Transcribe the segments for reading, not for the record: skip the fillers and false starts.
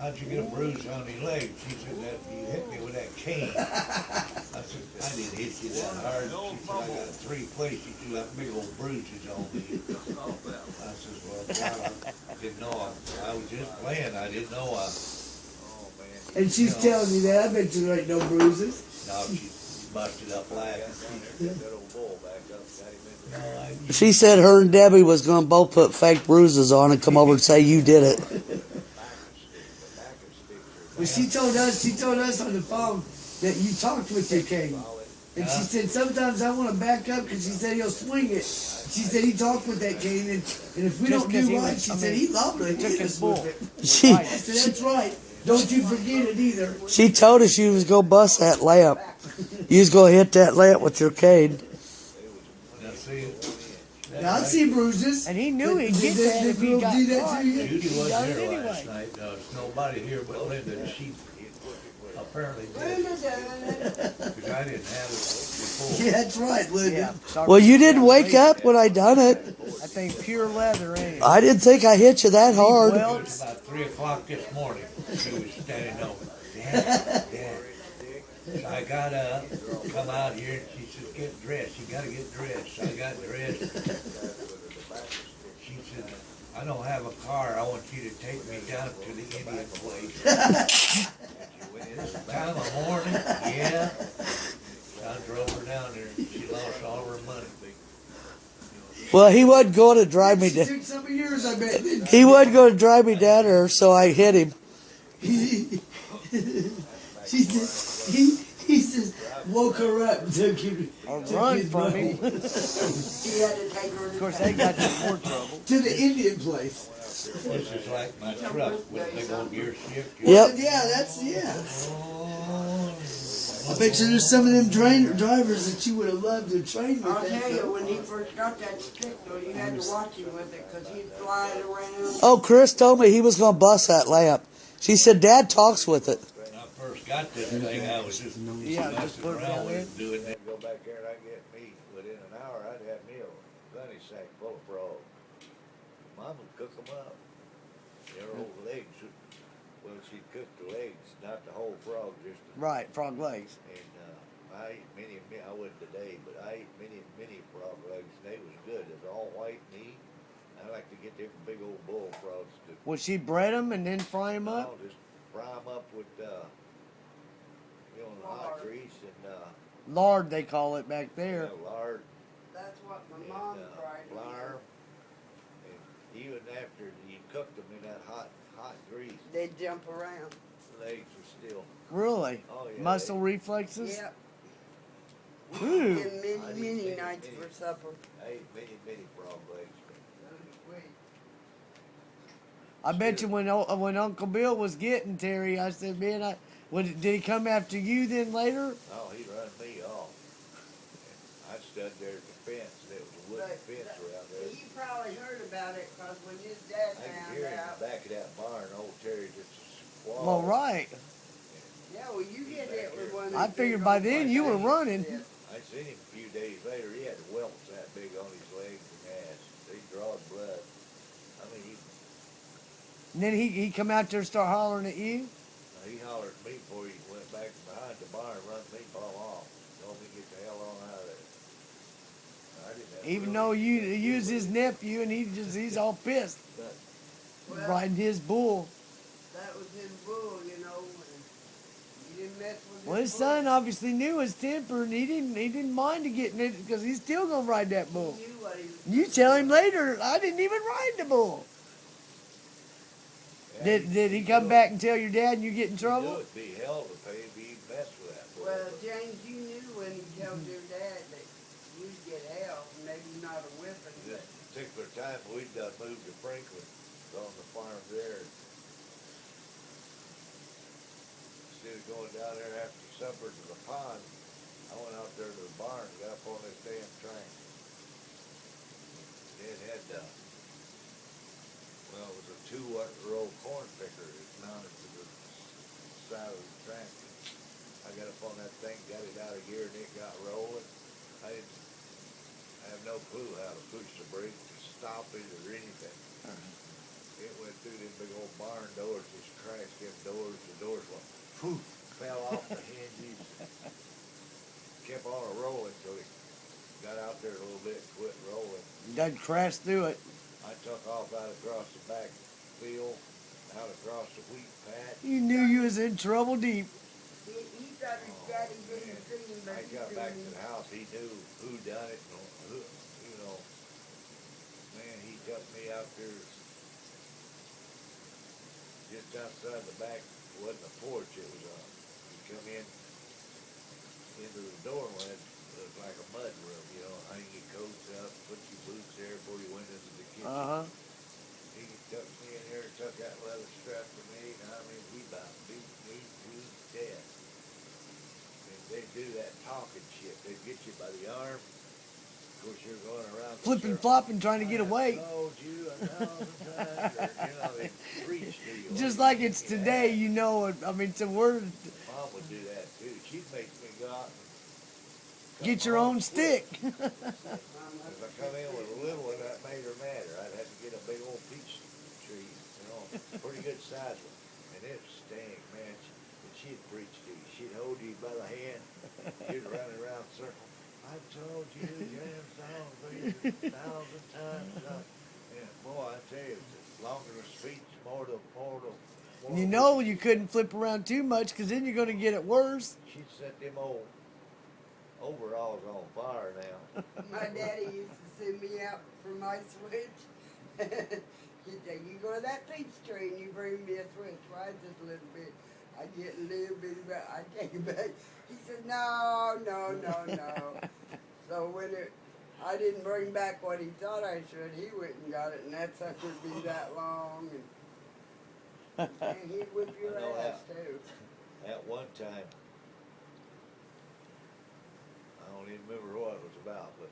how'd you get a bruise on your leg? She said, that you hit me with that cane. I said, I didn't hit you that hard. She said, I got 3 places you left big old bruises on me. I said, well, God, I didn't know. I was just playing. I didn't know. And she's telling me that. I bet you there ain't no bruises. No, she busted up laughing. She said her and Debbie was going to both put fake bruises on and come over and say you did it. Well, she told us on the phone that you talked with your cane. And she said, sometimes I want to back up because she said he'll swing it. She said he talked with that cane, and if we don't do right, she said he loved to hit us with it. I said, that's right. Don't you forget it either. She told us you was going to bust that lamp. You was going to hit that lamp with your cane. Now, I see bruises. And he knew he'd get that if he got caught. Judy wasn't here last night. There's nobody here but Linda. She apparently did. Because I didn't have it before. Yeah, that's right, Linda. Yeah, Well, you didn't wake up when I done it. That thing pure leather, ain't it? I didn't think I hit you that hard. It was about 3 o'clock this morning. She was standing over. Dad. So I got up, come out here, and she said, get dressed. You got to get dressed. So I got dressed. She said, I don't have a car. I want you to take me down to the Indian place. It's time of morning. Yeah. So I drove her down there, and she lost all her money. Well, he wasn't going to drive me She down. took some of yours, I bet. Didn't He wasn't going to drive me down there, so I hit him. She said, he says, woke her up and took Run his from money. him. He had to take her Of course, they got you more trouble. to the Indian place. This is like my truck with a big old gear shift. Yep. Yeah. I bet you there's some of them drivers that you would have loved to train with. I'll tell you, when he first got that stick, though, you had to watch him with it, because he'd fly it around. Oh, Chris told me he was going to bust that lamp. She said, Dad talks with it. When I first got this thing, I was just messing put it down around there. with it, doing that. Go back there and I'd get me, within an hour, I'd have me a gunny sack full of frogs. Mom would cook them up. Their old legs, well, she'd cook the legs, not the whole frog, just the, Right, frog legs. and, I ate many, I wouldn't today, but I ate many frog legs, and they was good, they're all white meat. I like to get them big old bullfrogs to, Would she bread them and then fry them up? I'll just fry them up with, hot grease and, Lard, they call it back there. lard That's what my and mom tried. flour. And even after you cooked them in that hot grease, They'd jump around. legs are still. Really? Oh yeah. Muscle reflexes? Yep. Ooh. And many nights for supper. I ate many frog legs. I bet you when Uncle Bill was getting Terry, I said, man, did he come after you then later? Oh, he run me off. I stood there at the fence. There was a wooden fence around there. You probably heard about it, because when his dad I could found hear in out. the back of that barn, old Terry just squalled. Well, right. Yeah, well, you get it with one of I these figured big by old then you were things. running. Yeah. I seen him a few days later. He had welts that big on his legs and ass. They drawed blood. I mean, And then he come out there and start hollering at you? he hollered at me before he went back behind the barn and run me ball off. Told me to get the hell on out of there. I didn't have to Even really- though you was his nephew and he's all pissed Well, riding his bull. that was his bull, you know, and you didn't mess with Well, his bull. son obviously knew his temper and he didn't mind to getting it because he's still gonna ride that bull. He knew what he was You tell him later, I didn't even ride the bull. Yeah, Did he come back and tell your dad and you get in He trouble? knew it'd be hell to pay if he messed with that bull. Well, James, you knew when he told your dad that you'd get hell, maybe not a whipping, This but particular time, we'd moved to Franklin on the farm there. Instead of going down there after supper to the pond, I went out there to the barn and got up on this damn train. It had, well, it was a 2-row corn picker that mounted to the side of the tractor. I got up on that thing, got it out of gear, and it got rolling. I have no clue how to push the brake to stop it or anything. It went through them big old barn doors, just crashed. crash them doors, the doors went, poof, fell off the hinges. Kept on a rolling till he got out there a little bit, quit rolling. Done crashed through it. I took off out across the back field, out across the wheat patch. You knew you was in trouble deep. He thought his daddy didn't see him, but I he got seen back to him. the house, he knew who done it, and who, you know. Man, he took me out there just outside the back, it wasn't a porch, it was you come in, into the doorway, it was like a mud room, you know, hang your coats up, put your boots there before you went into the kitchen. Uh huh. He took me in there, took that leather strap from me, and I mean, he about beat me to death. And they do that talking shit. They get you by the arm. Of course, you're going around the Flipping, circle. flopping, trying to get away. I told you 1,000 times. Or, you know, they preach to you. Just like it's today, you know. I mean, it's a word. Mom would do that too. She'd make me go out and Get come your home own stick. If I come in with a little one, that made her madder. I'd have to get a big old peach tree, you know, pretty good sized one. And it stank, man. And she'd preach to you. She'd hold you by the hand. You'd run around in circle. I told you, Jan Salisbury, 1,000 times. And boy, I tell you, the longer the speech, more the. You know you couldn't flip around too much because then you're going to get it worse. She'd set them old overalls on fire now. My daddy used to send me out for my switch. He'd say, you go to that peach tree and you bring me a switch, right? Just a little bit. I get a little bit of it, I take it back. He said, no. So when I didn't bring back what he thought I should, he went and got it, and that sucker would be that long. And he'd whip your I know ass, too. At one time, I don't even remember what it was about, but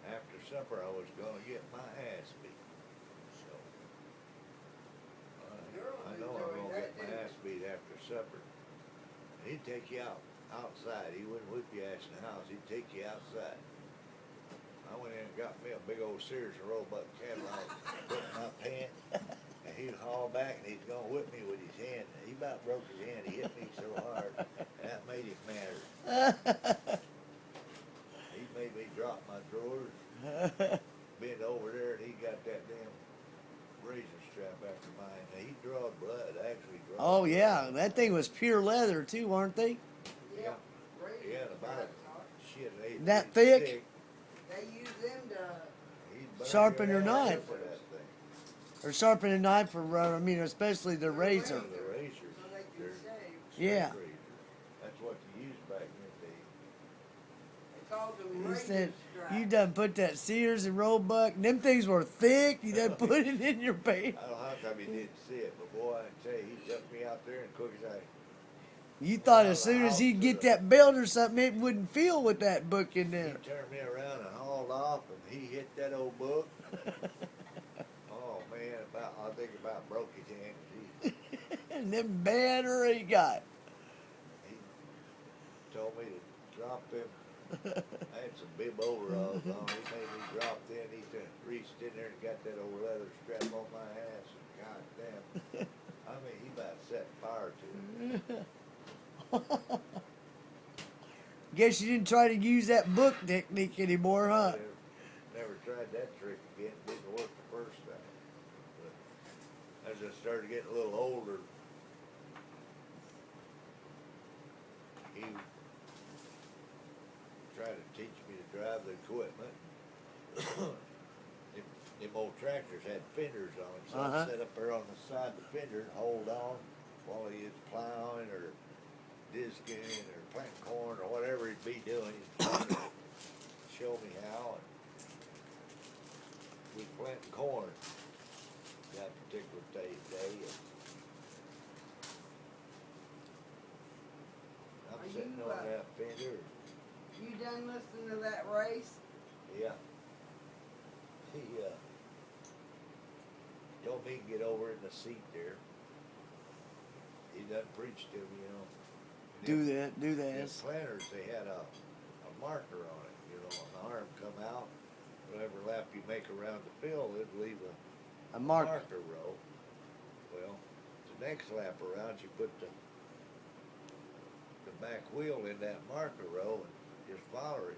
after supper I was gonna get my ass beat. So I know I'm gonna get my ass beat after supper. He'd take you outside. He wouldn't whip your ass in the house. He'd take you outside. I went in and got me a big old Sears and Roebuck Cadillac, put in my pants, and he'd haul back and he's gonna whip me with his hand. He about broke his hand. He hit me so hard, and that made him madder. He made me drop my drawers, bend over there, and he got that damn razor strap after mine. Now, he drawed blood, actually drawed Oh blood. yeah, that thing was pure leather too, weren't they? Yeah. Yeah, about shit. That thick? They use them to, He'd burn Sharpen your your hand knife. for that thing. Or sharpen a knife or I mean, especially the razor. The razors. so they can They're shave. Yeah. straight razors. That's what you used back in the day. They called them He razor said, straps. you done put that Sears and Roebuck, and them things were thick. You done put it in your pants. I don't know how come he didn't see it, but boy, I tell you, he took me out there and quick as I. You thought as soon as he'd get that belt or something, it wouldn't feel with that book in He there. turned me around and hauled off, and he hit that old book. Oh man, I think about broke his hand. And them banner he got. He told me to drop them. I had some bib overalls on. He made me drop them. He reached in there and got that old leather strap on my ass. And goddamn, I mean, he about set fire to it. Guess you didn't try to use that book technique anymore, huh? Never tried that trick again. Didn't work the first time. But as I started getting a little older, he tried to teach me to drive the equipment. Them old tractors had fenders on them, so Uh-huh. I'd sit up there on the side of the fender and hold on while he was plowing or disking or planting corn or whatever he'd be doing. He'd try to show me how. And we planting corn that particular day. And I'm Are sitting you, on that fender. You done listening to that race? Yeah. He told me to get over in the seat there. He done preached to me, you know. Do that, do The that. planters, they had a marker on it, you know, an arm come out. Whatever lap you make around the field, it'd leave a A mark. marker row. next lap around, you put the back wheel in that marker row and just follow it.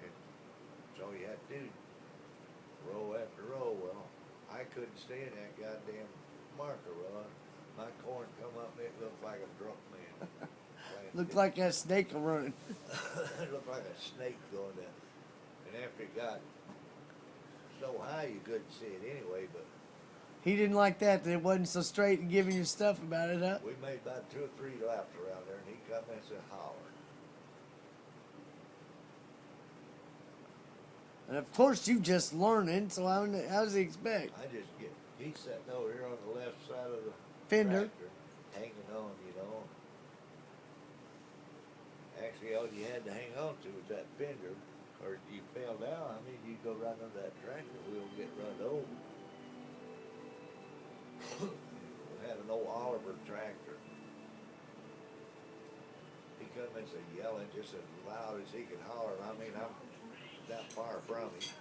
And that's all you had to do, row after row. Well, I couldn't stay in that goddamn marker row. My corn come up and it looked like a drunk man. Looked like that snake running. It looked like a snake going down. And after it got so high you couldn't see it anyway, but He didn't like that it wasn't so straight and giving you stuff about it, huh? we made about 2 or 3 laps around there and he come in and said, holler. And of course you just learning, so how does he expect? He's sitting over here on the left side of the Fender. tractor, hanging on, you know. Actually, all you had to hang on to was that fender, or if you fell down, I mean, you'd go right under that tractor wheel and get run over. We had an old Oliver tractor. He come in and yelling just as loud as he could holler. I mean, I'm that far from him.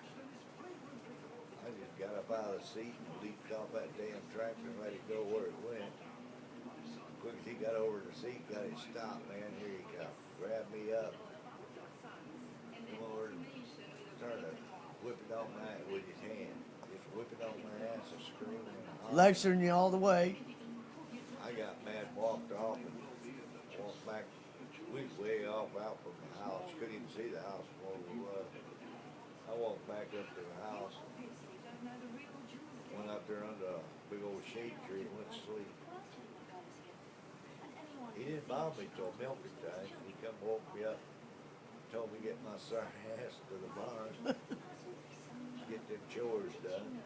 I just got up out of the seat and leaped off that damn tractor and let it go where it went. Quick as he got over the seat, got it stopped, man. Here he comes. Grabbed me up. Come over and started whipping on my with his hand. Just whipping on my ass and screaming and hollering. Lecturing you all the way. I got mad, walked off and walked back. We was way off out from the house. Couldn't even see the house from where we was. I walked back up to the house. Went out there under a big old shade tree and went to sleep. He didn't bother me till milking time. He come woke me up, told me to get my sorry ass to the barn, get them chores done.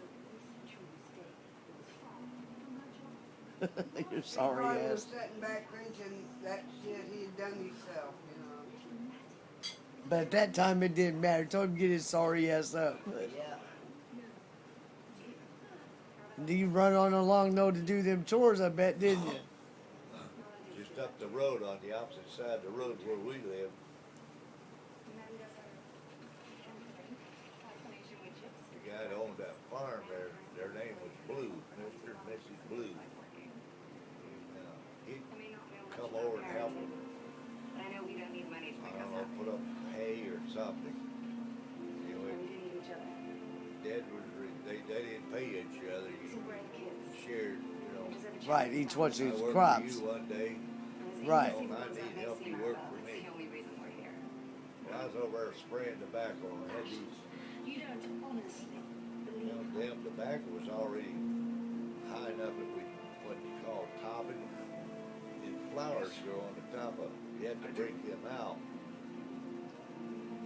You're sorry He probably was ass. sitting back thinking that shit he had done himself, you know. But at that time it didn't matter. Told him to get his sorry ass up. Yeah. Do you run on along though to do them chores? I bet, didn't you? Just up the road on the opposite side of the road where we live. The guy that owned that farm there, their name was Blue, Mr. and Mrs. Blue. He'd come over and help them, I don't know, put up hay or something. Anyway, Dad was, they didn't pay each other, you shared, you know. Right, each one I his worked crops. for you one day, Right. you know, and I need help, you work for me. When I was over there spraying tobacco, I had these, you know, damn tobacco was already high enough that we, what you call topping. These flowers grow on the top of it. You had to break them out.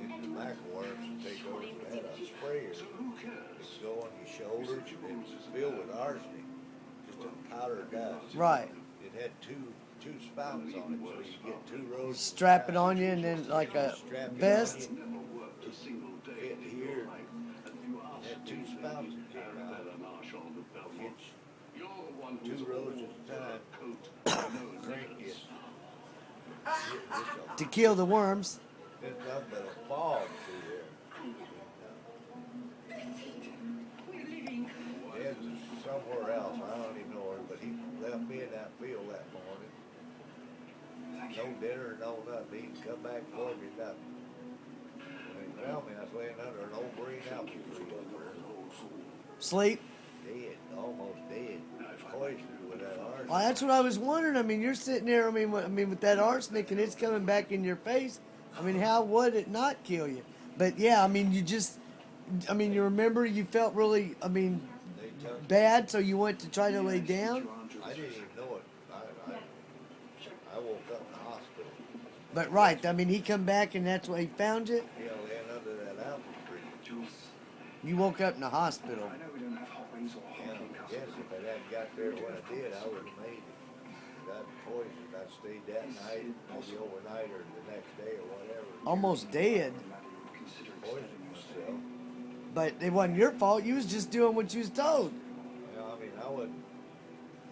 And tobacco worms would take over. We had a sprayer. It'd go on your shoulders and it's filled with arsenic. Just a powder dust. Right. It had two spouts on it, so you get 2 rows. of Strap it spouts. on you and then like a Strap it vest. on you. Fit here. Had 2 spouts that came out. It's 2 rows at a time. Crank it. To kill the worms. It's nothing but a fog through there. Dad was somewhere else. I don't even know where, but he left me in that field that morning. No dinner, no nothing. He didn't come back for me, nothing. When he found me, I was laying under an old green apple tree up there. Sleep. Dead, almost dead. Poisoned with that arsenic. Well, that's what I was wondering. I mean, you're sitting there. I mean, with that arsenic and it's coming back in your face. I mean, how would it not kill you? But yeah, I mean, you remember you felt really, They took bad, so you went to try to lay down. I didn't even know it. I woke up in the hospital. But right, I mean, he come back and that's why he found you. Yeah, laying under that apple tree. You woke up in the hospital. And I guess if I hadn't got there when I did, I would have made it. Got poisoned. I stayed that night, maybe overnight or the next day or whatever. Almost dead. Poisoned myself. But it wasn't your fault. You was just doing what you was told. You know, I mean, I wasn't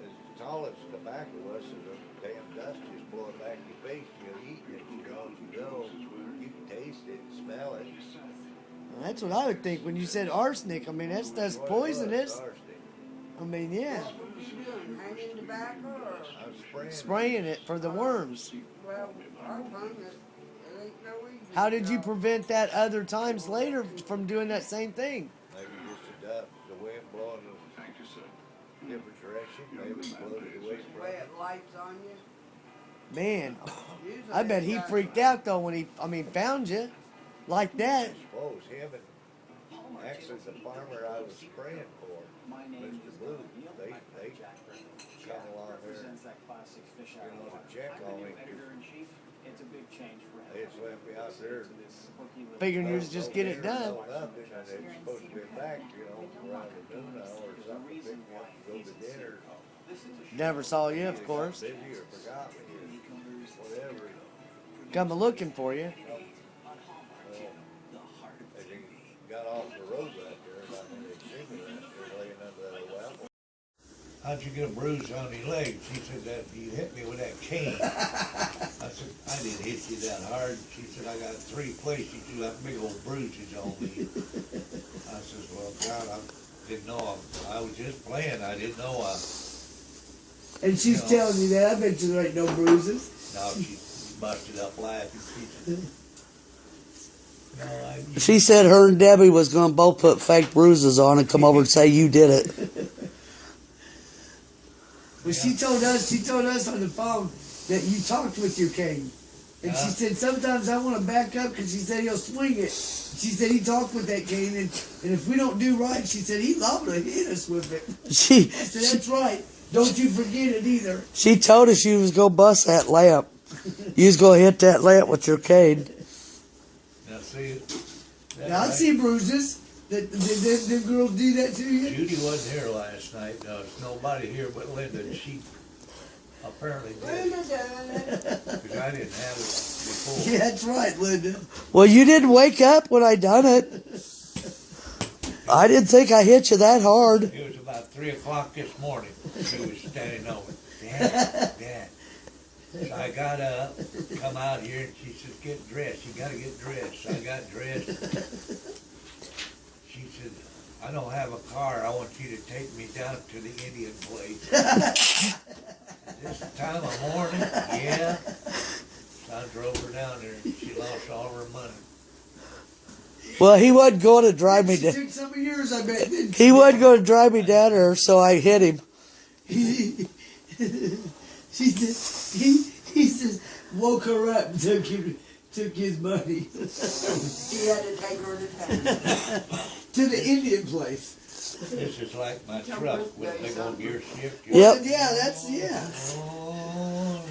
as tall as tobacco was, so the damn dust just blowing back in your face. You're eating it, you know, as you go. You can taste it and smell it. Well, that's what I would think when you said arsenic. I mean, that's Well, it was poisonous. arsenic. I mean, yeah, What were you doing? Hanging tobacco or? I'm spraying. spraying it for the worms. Well, our fun is, it ain't no easy. How did you job. prevent that other times later from doing that same thing? Maybe just the wind blowing in a different direction, maybe blows it away The from way it. it lights on you. Man, Usually I bet it he got- freaked out though when he, found you like that. I suppose him and actually the farmer I was spraying for, Mr. Blue, they come along here, to check on me. They just left me out there. Figuring you just get it done. No, nothing, and they were supposed to be back, around the noon hour or something, pick me up, go to dinner. Never saw you, of course. Busy or forgot me or whatever. Come looking for you. Well, as he got off the road right there, and I mean, they seen me right there laying under that old apple. How'd you get a bruise on your leg? She said that you hit me with that cane. I said, I didn't hit you that hard. She said, I got 3 places you left big old bruises on me. I said, well, God, I didn't know. I was just playing. I didn't know. And she's telling you that. I bet you there ain't no bruises. No, she busted up laughing. She said, no, She said her and Debbie was going to both put fake bruises on and come over and say you did it. Well, she told us on the phone that you talked with your cane. And she said, sometimes I want to back up because she said he'll swing it. She said he talked with that cane, and if we don't do right, she said he'd love to hit us with it. I said, that's right. Don't you forget it either. She told us you was going to bust that lamp. You was going to hit that lamp with your cane. now see it. Now, I see bruises. Did them girls do that to you? Judy wasn't here last night. There's nobody here but Linda. And she apparently did. Linda done it. Because I didn't have it before. Yeah, that's right, Linda. Well, you didn't wake up when I done it. I didn't think I hit you that hard. It was about 3 o'clock this morning. She was standing over. Dad. So I got up, come out here, and she says, get dressed. You got to get dressed. So I got dressed. She said, I don't have a car. I want you to take me down to the Indian place. This time of morning? Yeah. So I drove her down there, and she lost all her money. Well, he wasn't going to drive me She down. took some of yours, I bet. Didn't He wasn't going to drive me down there, so I hit him. she said, he says, woke her up and took his money She had to take her to town. to the Indian place. This is like my truck with a big old gear shift. Yep. Yeah, that's, yeah. Oh,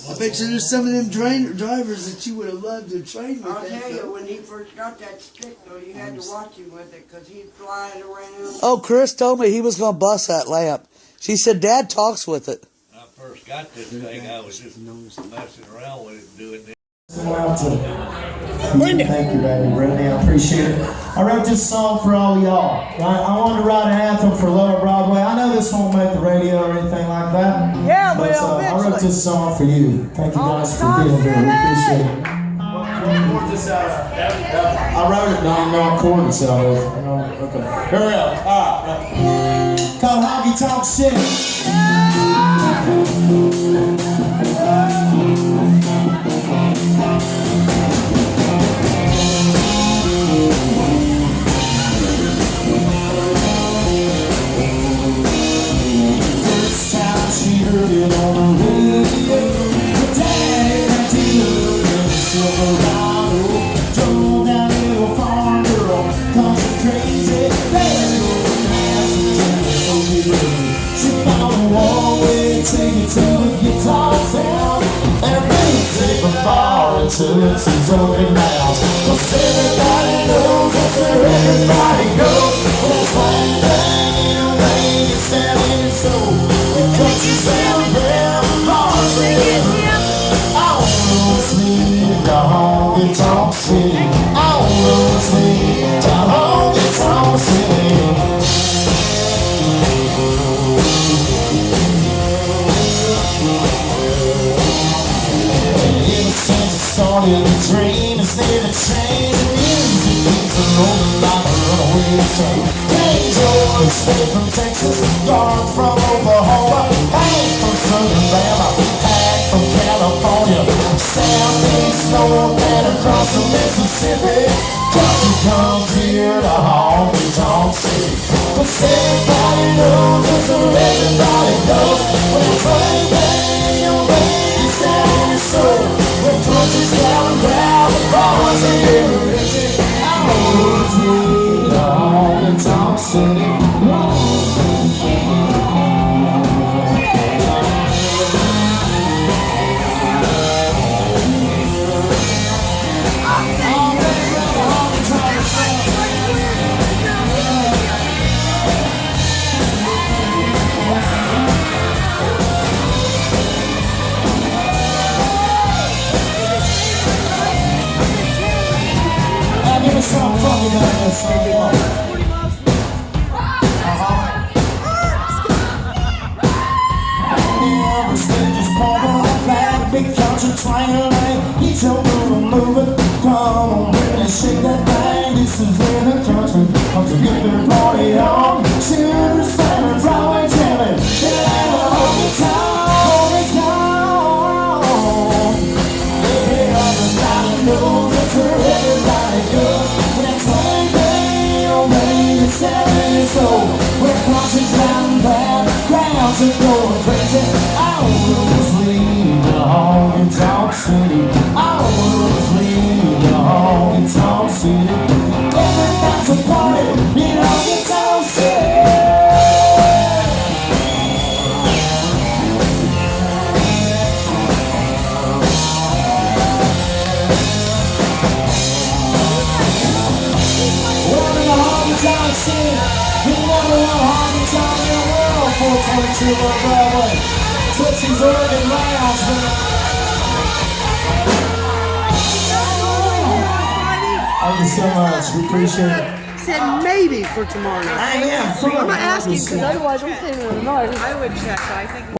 I bet you there's some of them drivers that you would have loved to train with I'll that. tell you, when he first got that stick, though, you had to watch him with it, because he'd flying around. Oh, Chris told me he was going to bust that lamp. She said Dad talks with it. When I first got this thing, I was just messing around with it and doing this. Thank you, baby, Brittany. I appreciate it. I wrote this song for all y'all. I wanted to write an anthem for Lower Broadway. I know this won't make the radio or anything like that. Yeah, but well, I wrote eventually. this song for you. Thank you guys for being here. We appreciate it. I wrote it, don't know what chord it's out of. Okay. Here we go. All right. Called Honky Tonk City. First time she heard it on the radio, her daddy had to look in Silverado. Drove down little farm girl, country crazy. There goes the mass and she found a one-way ticket to the guitar sound, and her baby take a bar until it's his open mouth. 'Cause everybody knows that's where everybody goes. Well, that's one thing in Vegas standing so the country sound bell bars again. I wanna sleep to Honky Tonk City. I wanna sleep to Honky Tonk City. Ever since I started to dream, it's never changed. The music keeps on rolling like a runaway train. Change your Straight from Texas, gone from Oklahoma, Hank from Southern Bama, Hank from California, Southeast, North, and across the Mississippi. Country comes here to honky-tonk city. 'Cause everybody knows, it's everybody knows. When it's like bang, your baby's down in your soul. When country's down and grab the bars and everything. I always need a honky-tonk city. Give me some funky guys. Every stage is pouring on flat, big country twanging like each other moving. Come on, baby, shake that thing. This is where the country comes to get their party on. Cheers, slamming, Broadway jamming. It ain't a honky tonk. Everybody knows it's where everybody goes. When it's like bang, oh baby, it's Saturday, so when country's down bad, crowds are going crazy. I always leave the honky-tonk city. I always leave the honky-tonk city. Everybody's a party in honky-tonk city. Honky-tonk city, the number one honky-tonk in the world. 422 on Broadway, Tootsie's Urban Lounge, man. Thank you so much, we appreciate it. Said maybe for tomorrow night. I am. I'm not asking because otherwise I'm staying in the night. I would check, but I think